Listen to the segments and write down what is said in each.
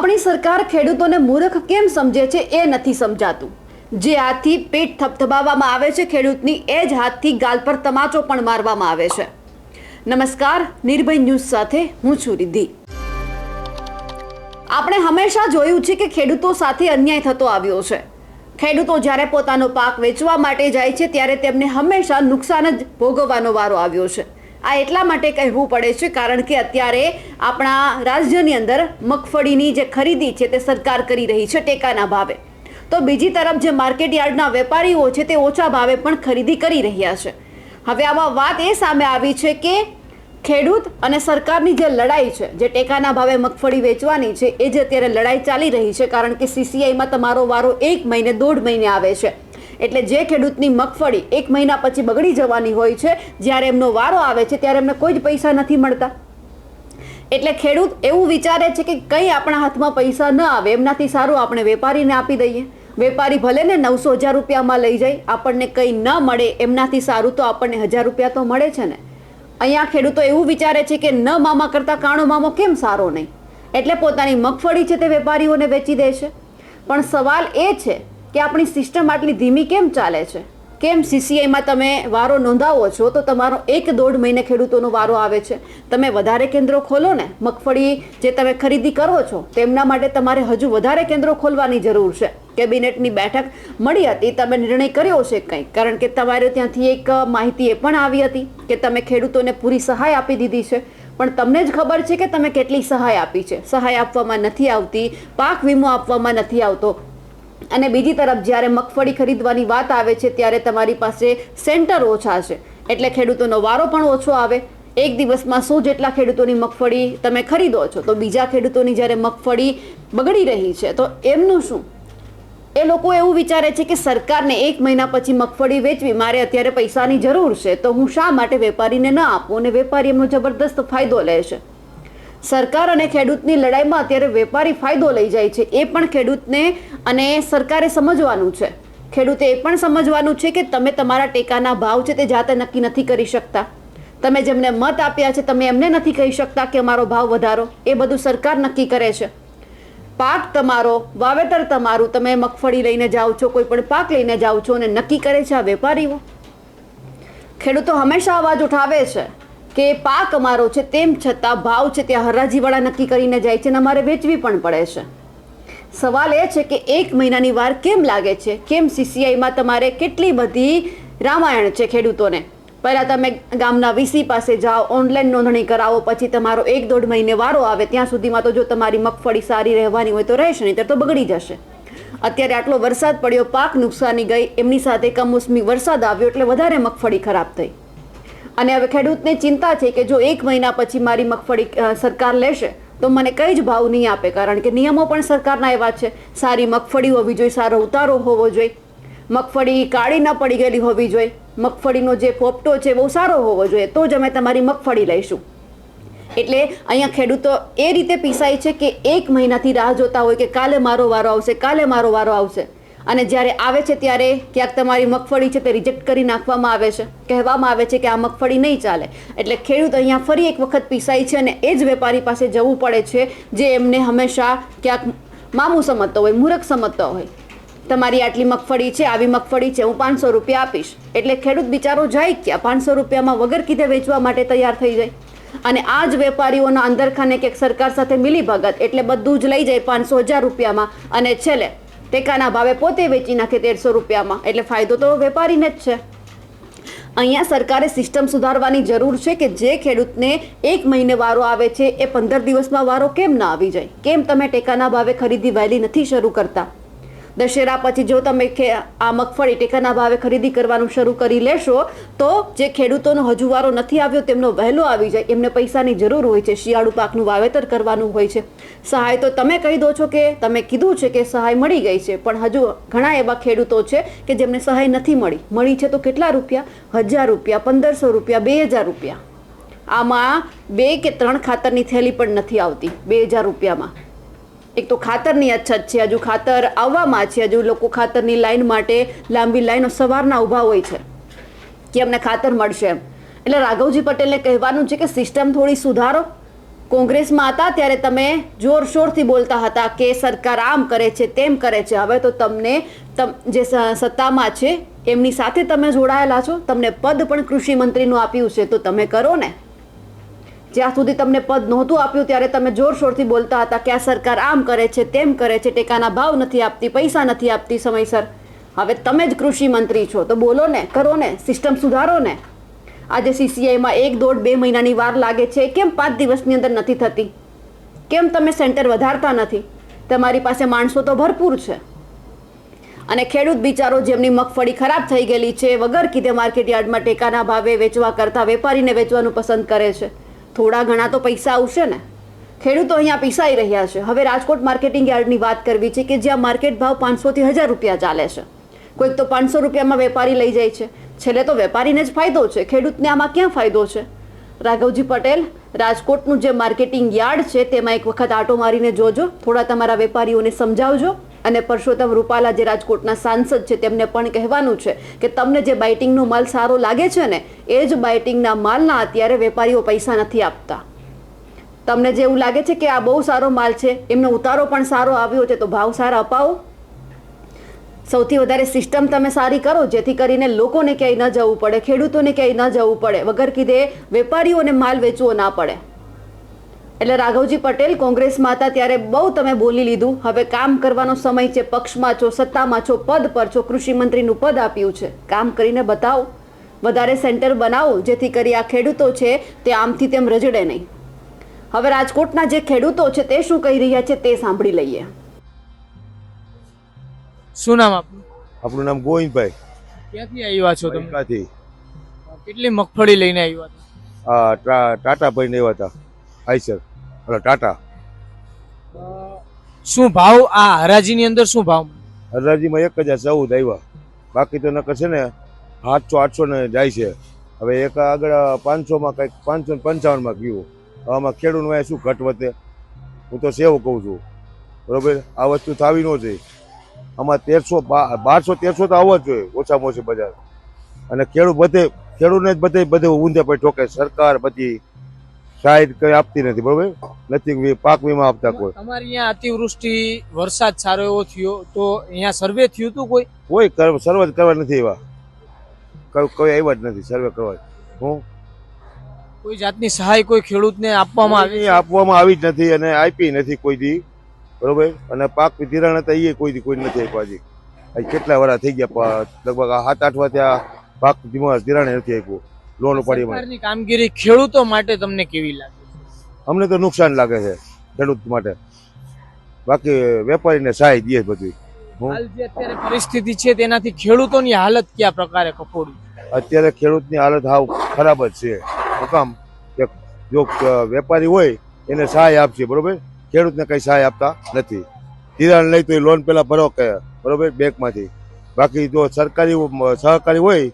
આપણી સરકાર ખેડૂતોને મૂર્ખ કેમ સમજે છે એ નથી સમજાતું। જે હાથથી પેટ થપથપાવવામાં આવે છે ખેડૂતની, એ જ હાથથી ગાલ પર તમાચો પણ મારવામાં આવે છે। નમસ્કાર, નિર્ભય ન્યૂઝ સાથે હું છું રિદ્ધિ। આપણે હંમેશા જોયું છે કે ખેડૂતો સાથે અન્યાય થતો આવ્યો છે। ખેડૂતો જ્યારે પોતાનો પાક વેચવા માટે જાય છે ત્યારે તેમને હંમેશા નુકસાન જ ભોગવવાનો વારો આવ્યો છે। આ એટલા માટે કહેવું પડે છે કારણ કે અત્યારે આપણા રાજ્યની અંદર મગફળીની જે ખરીદી છે તે સરકાર કરી રહી છે ટેકાના ભાવે, તો બીજી તરફ જે માર્કેટ યાર્ડના વેપારીઓ છે તે ઓછા ભાવે પણ ખરીદી કરી રહ્યા છે। હવે આમાં વાત એ સામે આવી છે કે ખેડૂત અને સરકારની જે લડાઈ છે, જે ટેકાના ભાવે મગફળી વેચવાની છે, એ જે અત્યારે લડાઈ ચાલી રહી છે કારણ કે CCIમાં તમારો વારો 1 મહિને 1.5 મહિને આવે છે। એટલે જે ખેડૂતની મગફળી 1 મહિના પછી બગડી જવાની હોય છે, જ્યારે એમનો વારો આવે છે ત્યારે એમને કોઈ જ પૈસા નથી મળતા। એટલે ખેડૂત એવું વિચારે છે કે કંઈ આપણા હાથમાં પૈસા ન આવે એમનાથી સારું આપણે વેપારીને આપી દઈએ। વેપારી ભલે ને 900,000 રૂપિયામાં લઈ જાય, આપણને કંઈ ન મળે એમનાથી સારું તો આપણને 1000 રૂપિયા તો મળે છે ને। અહીંયા ખેડૂતો એવું વિચારે છે કે ન મામા કરતાં કાણો મામો કેમ સારો નહીં, એટલે પોતાની મગફળી છે તે વેપારીઓને વેચી દે છે। પણ સવાલ એ છે કે આપણી સિસ્ટમ આટલી ધીમી કેમ ચાલે છે? કેમ CCIમાં તમે વારો નોંધાવો છો તો તમારો 1-1.5 મહિને ખેડૂતોનો વારો આવે છે? તમે વધારે કેન્દ્રો ખોલો ને, મગફળી જે તમે ખરીદી કરો છો તેમના માટે તમારે હજુ વધારે કેન્દ્રો ખોલવાની જરૂર છે। કેબિનેટની બેઠક મળી હતી, તમે નિર્ણય કર્યો છે કંઈક, કારણ કે તમારે ત્યાંથી એક માહિતી એ પણ આવી હતી કે તમે ખેડૂતોને પૂરી સહાય આપી દીધી છે, પણ તમને જ ખબર છે કે તમે કેટલી સહાય આપી છે। સહાય આપવામાં નથી આવતી, પાક વીમો આપવામાં નથી આવતો, અને બીજી તરફ જ્યારે મગફળી ખરીદવાની વાત આવે છે ત્યારે તમારી પાસે સેન્ટર ઓછા છે, એટલે ખેડૂતોનો વારો પણ ઓછો આવે। એક દિવસમાં 100 જેટલા ખેડૂતોની મગફળી તમે ખરીદો છો, તો બીજા ખેડૂતોની જ્યારે મગફળી બગડી રહી છે તો એમનું શું? એ લોકો એવું વિચારે છે કે સરકારને 1 મહિના પછી મગફળી વેચવી, મારે અત્યારે પૈસાની જરૂર છે તો હું શા માટે વેપારીને ન આપું, અને વેપારી એમનો જબરદસ્ત ફાયદો લે છે। સરકાર અને ખેડૂતની લડાઈમાં અત્યારે વેપારી ફાયદો લઈ જાય છે, એ પણ ખેડૂતને અને સરકારે સમજવાનું છે। ખેડૂતે એ પણ સમજવાનું છે કે તમે તમારા ટેકાના ભાવ છે તે જાતે નક્કી નથી કરી શકતા। તમે જેમને મત આપ્યા છે તમે એમને નથી કહી શકતા કે અમારો ભાવ વધારો, એ બધું સરકાર નક્કી કરે છે। પાક તમારો, વાવેતર તમારું, તમે મગફળી લઈને જાઓ છો, કોઈ પણ પાક લઈને જાઓ છો, અને નક્કી કરે છે આ વેપારીઓ। ખેડૂતો હંમેશા અવાજ ઉઠાવે છે કે પાક અમારો છે, તેમ છતાં ભાવ છે ત્યાં હરાજીવાળા નક્કી કરીને જાય છે અને અમારે વેચવી પણ પડે છે। સવાલ એ છે કે 1 મહિનાની વાર કેમ લાગે છે? કેમ CCIમાં તમારે કેટલી બધી રામાયણ છે ખેડૂતોને? પહેલાં તમે ગામના VC પાસે જાઓ, ઓનલાઈન નોંધણી કરાવો, પછી તમારો 1-1.5 મહિને વારો આવે, ત્યાં સુધીમાં તો જો તમારી મગફળી સારી રહેવાની હોય તો રહેશે, નહીં તો બગડી જશે। અત્યારે આટલો વરસાદ પડ્યો, પાક નુકસાની ગઈ, એમની સાથે કમોસમી વરસાદ આવ્યો એટલે વધારે મગફળી ખરાબ થઈ, અને હવે ખેડૂતને ચિંતા છે કે જો 1 મહિના પછી મારી મગફળી સરકાર લેશે તો મને કંઈ જ ભાવ નહીં આપે, કારણ કે નિયમો પણ સરકારના એવા છે। સારી મગફળી હોવી જોઈએ, સારો ઉતારો હોવો જોઈએ, મગફળી કાળી ન પડી ગયેલી હોવી જોઈએ, મગફળીનો જે પોપટો છે બહુ સારો હોવો જોઈએ, તો જ અમે તમારી મગફળી લઈશું। એટલે અહીંયા ખેડૂતો એ રીતે પીસાય છે કે 1 મહિનાથી રાહ જોતા હોય કે કાલે મારો વારો આવશે, કાલે મારો વારો આવશે, અને જ્યારે આવે છે ત્યારે ક્યાંક તમારી મગફળી છે તે રિજેક્ટ કરી નાખવામાં આવે છે, કહેવામાં આવે છે કે આ મગફળી નહીં ચાલે। એટલે ખેડૂત અહીંયા ફરી એક વખત પીસાય છે, અને એ જ વેપારી પાસે જવું પડે છે જે એમને હંમેશા ક્યાંક મામું સમજતો હોય, મૂર્ખ સમજતો હોય। તમારી આટલી મગફળી છે, આવી મગફળી છે, હું 500 રૂપિયા આપીશ, એટલે ખેડૂત બિચારો જાય ક્યાં? 500 રૂપિયામાં વગર કીધે વેચવા માટે તૈયાર થઈ જાય, અને આ જ વેપારીઓના અંદરખાને ક્યાંક સરકાર સાથે મિલી ભગત, એટલે બધું જ લઈ જાય 500-1000 રૂપિયામાં, અને છેલ્લે ટેકાના ભાવે પોતે વેચી નાખે 1300 રૂપિયામાં, એટલે ફાયદો તો વેપારીને જ છે। અહીંયા સરકારે સિસ્ટમ સુધારવાની જરૂર છે કે જે ખેડૂતને 1 મહિને વારો આવે છે એ 15 દિવસમાં વારો કેમ ના આવી જાય? કેમ તમે ટેકાના ભાવે ખરીદી વહેલી નથી શરૂ કરતા? દશેરા પછી જો તમે આ મગફળી ટેકાના ભાવે ખરીદી કરવાનું શરૂ કરી લેશો તો જે ખેડૂતોનો હજુ વારો નથી આવ્યો તેમનો વહેલો આવી જાય। એમને પૈસાની જરૂર હોય છે, શિયાળુ પાકનું વાવેતર કરવાનું હોય છે। સહાય તો તમે કહી દો છો કે તમે કીધું છે કે સહાય મળી ગઈ છે, પણ હજુ ઘણા એવા ખેડૂતો છે કે જેમને સહાય નથી મળી છે તો કેટલા રૂપિયા? 1000 રૂપિયા, 1500 રૂપિયા, 2000 રૂપિયા। આમાં 2 કે 3 ખાતરની થેલી પણ નથી આવતી 2000 રૂપિયામાં। એક તો ખાતરની અછત છે, હજુ ખાતર આવવામાં છે, હજુ લોકો ખાતરની લાઈન માટે લાંબી લાઈનો સવારના ઊભા હોય છે કે અમને ખાતર મળશે એમ। એટલે રાઘવજી પટેલને કહેવાનું છે કે સિસ્ટમ થોડી સુધારો, કોંગ્રેસમાં હતા ત્યારે તમે જોરશોરથી બોલતા હતા કે સરકાર આમ કરે છે તેમ કરે છે. હવે તો તમને જે સત્તામાં છે એમની સાથે તમે જોડાયેલા છો, તમને પદ પણ કૃષિ મંત્રીનું આપ્યું છે, તો તમે કરો ને. જ્યાં સુધી તમને પદ નહોતું આપ્યું ત્યારે તમે જોરશોરથી બોલતા હતા કે આ સરકાર આમ કરે છે તેમ કરે છે, ટેકાના ભાવ નથી આપતી, પૈસા નથી આપતી સમયસર. હવે તમે જ કૃષિ મંત્રી છો તો બોલો ને, કરો ને, સિસ્ટમ સુધારો ને. આજે CCIમાં 1-1.5-2 મહિનાની વાર લાગે છે, કેમ 5 દિવસની અંદર નથી થતી? કેમ તમે સેન્ટર વધારતા નથી? તમારી પાસે માણસો તો ભરપૂર છે. અને ખેડૂત બિચારો જેમની મગફળી ખરાબ થઈ ગયેલી છે, વગર કીધે માર્કેટ યાર્ડમાં ટેકાના ભાવે વેચવા કરતાં વેપારીને વેચવાનું પસંદ કરે છે. થોડા ઘણા તો પૈસા આવશે ને. ખેડૂતો અહીંયા પીસાઈ રહ્યા છે. હવે રાજકોટ માર્કેટિંગ યાર્ડની વાત કરવી છે કે જ્યાં માર્કેટ ભાવ 500 થી 1000 રૂપિયા ચાલે છે. કોઈક તો 500 રૂપિયામાં વેપારી લઈ જાય છે. છેલ્લે તો વેપારીને જ ફાયદો છે, ખેડૂતને આમાં ક્યાં ફાયદો છે? રાઘવજી પટેલ, રાજકોટનું જે માર્કેટિંગ યાર્ડ છે તેમાં એક વખત આટો મારીને જોજો, થોડા તમારા વેપારીઓને સમજાવજો. અને પરસોત્તમ રૂપાલા જે રાજકોટના સાંસદ છે તેમને પણ કહેવાનું છે કે તમને જે બાઇટિંગનો માલ સારો લાગે છે ને એ જ બાઇટિંગના માલના અત્યારે વેપારીઓ પૈસા નથી આપતા. તમને જે એવું લાગે છે કે આ બહુ સારો માલ છે, એમનો ઉતારો પણ સારો આવ્યો છે, તો ભાવ સારા અપાવો. સૌથી વધારે સિસ્ટમ તમે સારી કરો જેથી કરીને લોકોને ક્યાંય ન જવું પડે, ખેડૂતોને ક્યાંય ન જવું પડે, વગર કીધે વેપારીઓને માલ વેચવો ના પડે. એટલે રાઘવજી પટેલ કોંગ્રેસમાં હતા ત્યારે બહુ તમે બોલી લીધું. હવે કામ કરવાનો સમય છે. પક્ષમાં છો, સત્તામાં છો, પદ પર છો, કૃષિ મંત્રીનું પદ આપ્યું છે, કામ કરીને બતાવો. વધારે સેન્ટર બનાવો જેથી કરી આ ખેડૂતો છે તે આમથી તેમ રજડે નહીં. હવે રાજકોટના જે ખેડૂતો છે તે શું કહી રહ્યા છે તે સાંભળી લઈએ. શું નામ આપનું? આપણું નામ ગોવિંદભાઈ. ક્યાંથી આવ્યા છો તમે? ક્યાંથી? કેટલી મગફળી લઈને આવ્યા હતા? ટાટા ભાઈને આવ્યા હતા. આઈસર ટાટા. શું ભાવ આ હરાજીની અંદર શું ભાવ? હરાજીમાં 1014 આવ્યા. બાકી તો નકર છે ને 700-800 ને જાય છે. હવે એક આગળ 500માં કંઈક 555માં ગયું. આમાં ખેડૂતમાં શું ઘટ વધે? હું તો સેવ કહું છું, બરોબર. આ વસ્તુ થવી ન જોઈએ. આમાં 1200-1300 તો આવવા જ જોઈએ ઓછામાં ઓછી બજાર. અને ખેડૂતને જ બધે ઊંધે પર ઠોકે. સરકાર બધી સાઈડ કઈ આપતી નથી, બરોબર. નથી પાક વીમા આપતા કોઈ. તમારી અહીંયા અતિવૃષ્ટિ વરસાદ સારો એવો થયો તો અહીંયા સર્વે થયું હતું? કોઈ સર્વે કરવા નથી આવ્યા. કોઈ આવ્યા જ નથી સર્વે કરવા. કોઈ જાતની સહાય કોઈ ખેડૂતને આપવામાં આવી જ નથી અને આપી નથી કોઈ દી, બરોબર. અને પાક ધિરાણ હતા એ કોઈ નથી આપ્યા. હજી કેટલા વર્ષ થઈ ગયા, લગભગ 7-8 વાર ત્યાં પાક ધિરાણ નથી આપ્યું. લોન ઉપાડી. સરકારની કામગીરી ખેડૂતો માટે તમને કેવી લાગે? અમને તો નુકસાન લાગે છે ખેડૂત માટે. બાકી વેપારીને સહાય દે બધી. હાલ જે અત્યારે પરિસ્થિતિ છે તેનાથી ખેડૂતોની હાલત કયા પ્રકારે કફોડી? અત્યારે ખેડૂતની હાલત હાવ ખરાબ જ છે. કામ કે જો વેપારી હોય એને સહાય આપશે, બરોબર. ખેડૂતને કઈ સહાય આપતા નથી. ધિરાણ લઈ તો એ લોન પેલા ભરો કે, બરોબર, બેંકમાંથી. બાકી જો સહકારી હોય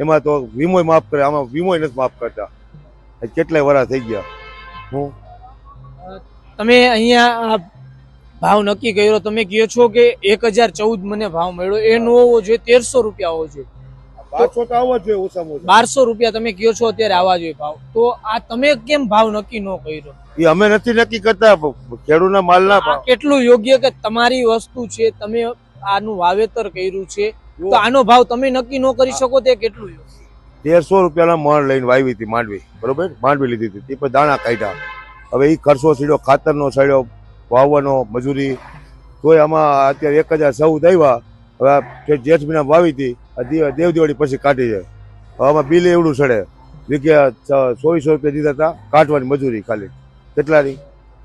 એમાં તો વીમો માફ કરે. આમાં વીમો નથી માફ કરતા. કેટલાય વર્ષ થઈ ગયા. તમે અહીંયા ભાવ નક્કી કર્યો, તમે કહો છો કે 1014 મને ભાવ મળ્યો, એ નો હોવો જોઈએ, 1300 રૂપિયા હોવો જોઈએ. 1200 તો આવવા જોઈએ ઓછામાં ઓછા. 1200 રૂપિયા તમે કહો છો અત્યારે આવવા જોઈએ ભાવ. તો આ તમે કેમ ભાવ નક્કી ન કર્યો? એ અમે નથી નક્કી કરતા, ખેડૂતના માલના ભાવ. કેટલું યોગ્ય કે તમારી વસ્તુ છે, તમે આનું વાવેતર કર્યું છે, તો આનો ભાવ તમે નક્કી ન કરી શકો તે કેટલું યોગ્ય? 1300 રૂપિયાના મણ લઈને વાવી હતી માંડવી, બરોબર. માંડવી લીધી હતી, તે પછી દાણા કાઢ્યા. હવે એ ખર્ચો સીડ્યો, ખાતરનો સડ્યો, વાવવાનો મજૂરી. તોય આમાં અત્યારે 1014 આવ્યા. હવે જેઠ મહિના વાવી હતી, દેવ દિવાળી પછી કાઢી છે. હવે આમાં બિલ એવડું સડે. વીઘે 2400 રૂપિયા દીધા હતા કાઢવાની મજૂરી. ખાલી કેટલાની?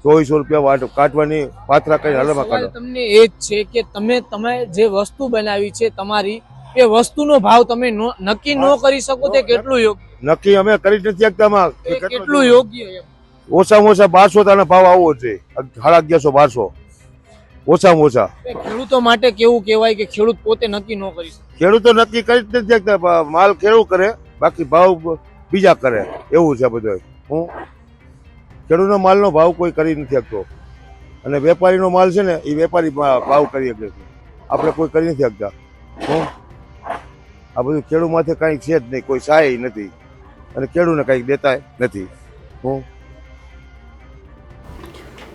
2400 રૂપિયા કાઢવાની. પાથરા કઈ હાલમાં કાઢો. તમને એ જ છે કે તમે જે વસ્તુ બનાવી છે તમારી, એ વસ્તુનો ભાવ તમે નક્કી ન કરી શકો તે કેટલું યોગ્ય? નક્કી અમે કરી નથી શકતા. કેટલું યોગ્ય? ઓછામાં ઓછા 1200 ભાવ આવવો જોઈએ. 1150-1200 ઓછામાં ઓછા. ખેડૂતો માટે કેવું કહેવાય કે ખેડૂત પોતે નક્કી ન કરી શકે? ખેડૂતો નક્કી કરી જ નથી શકતા. માલ ખેડૂત કરે, બાકી ભાવ બીજા કરે, એવું છે બધું. ખેડૂતનો માલનો ભાવ કોઈ કરી નથી શકતો. અને વેપારીનો માલ છે ને એ વેપારી ભાવ કરી શકે છે, આપણે કોઈ કરી નથી શકતા. આ બધું ખેડૂત માથે કઈ છે જ નહીં, કોઈ સહાય નથી અને ખેડૂતને કઈ દેતા નથી.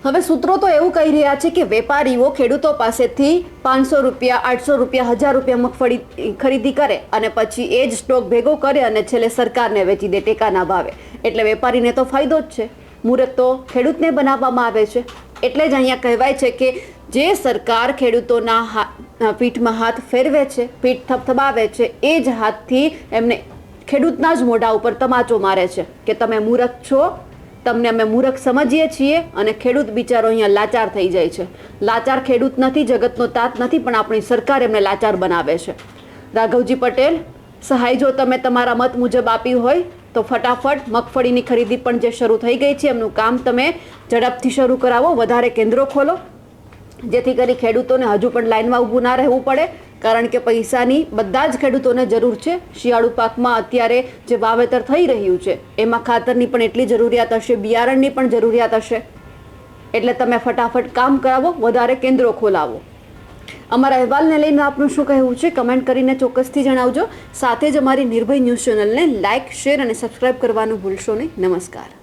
હવે સૂત્રો તો એવું કહી રહ્યા છે કે વેપારીઓ ખેડૂતો પાસેથી 500 રૂપિયા 800 રૂપિયા 1000 રૂપિયા મગફળી ખરીદી કરે અને પછી એ જ સ્ટોક ભેગો કરે અને છેલ્લે સરકારને વેચી દે ટેકાના ભાવે. એટલે વેપારીને તો ફાયદો જ છે, મુહૂર્ત તો ખેડૂતને બનાવવામાં આવે છે. એટલે જ અહીંયા કહેવાય છે કે જે સરકાર ખેડૂતોના પીઠમાં હાથ ફેરવે છે, પીઠ થપથપાવે છે, એ જ હાથથી એમને ખેડૂતના જ મોઢા ઉપર તમાચો મારે છે કે તમે મૂર્ખ છો, તમને અમે મૂર્ખ સમજીએ છીએ. અને ખેડૂત બિચારો અહીંયા લાચાર થઈ જાય છે. લાચાર ખેડૂત નથી, જગતનો તાત નથી, પણ આપણી સરકાર એમને લાચાર બનાવે છે. રાઘવજી પટેલ, સહાય જો તમે તમારા મત મુજબ આપી હોય તો ફટાફટ મગફળીની ખરીદી પણ જે શરૂ થઈ ગઈ છે એમનું કામ તમે ઝડપથી શરૂ કરાવો, વધારે કેન્દ્રો ખોલો, જેથી કરી ખેડૂતોને હજુ પણ લાઇનમાં ઊભું ના રહેવું પડે. કારણ કે પૈસાની બધા જ ખેડૂતોને જરૂર છે. શિયાળુ પાકમાં અત્યારે જે વાવેતર થઈ રહ્યું છે એમાં ખાતરની પણ એટલી જરૂરિયાત હશે, બિયારણની પણ જરૂરિયાત હશે. એટલે તમે ફટાફટ કામ કરાવો, વધારે કેન્દ્રો ખોલાવો. અમારા અહેવાલને લઈને આપનું શું કહેવું છે કમેન્ટ કરીને ચોક્કસથી જણાવજો. સાથે જ અમારી નિર્ભય ન્યૂઝ ચેનલને લાઇક, શેર અને સબસ્ક્રાઇબ કરવાનું ભૂલશો નહીં. નમસ્કાર.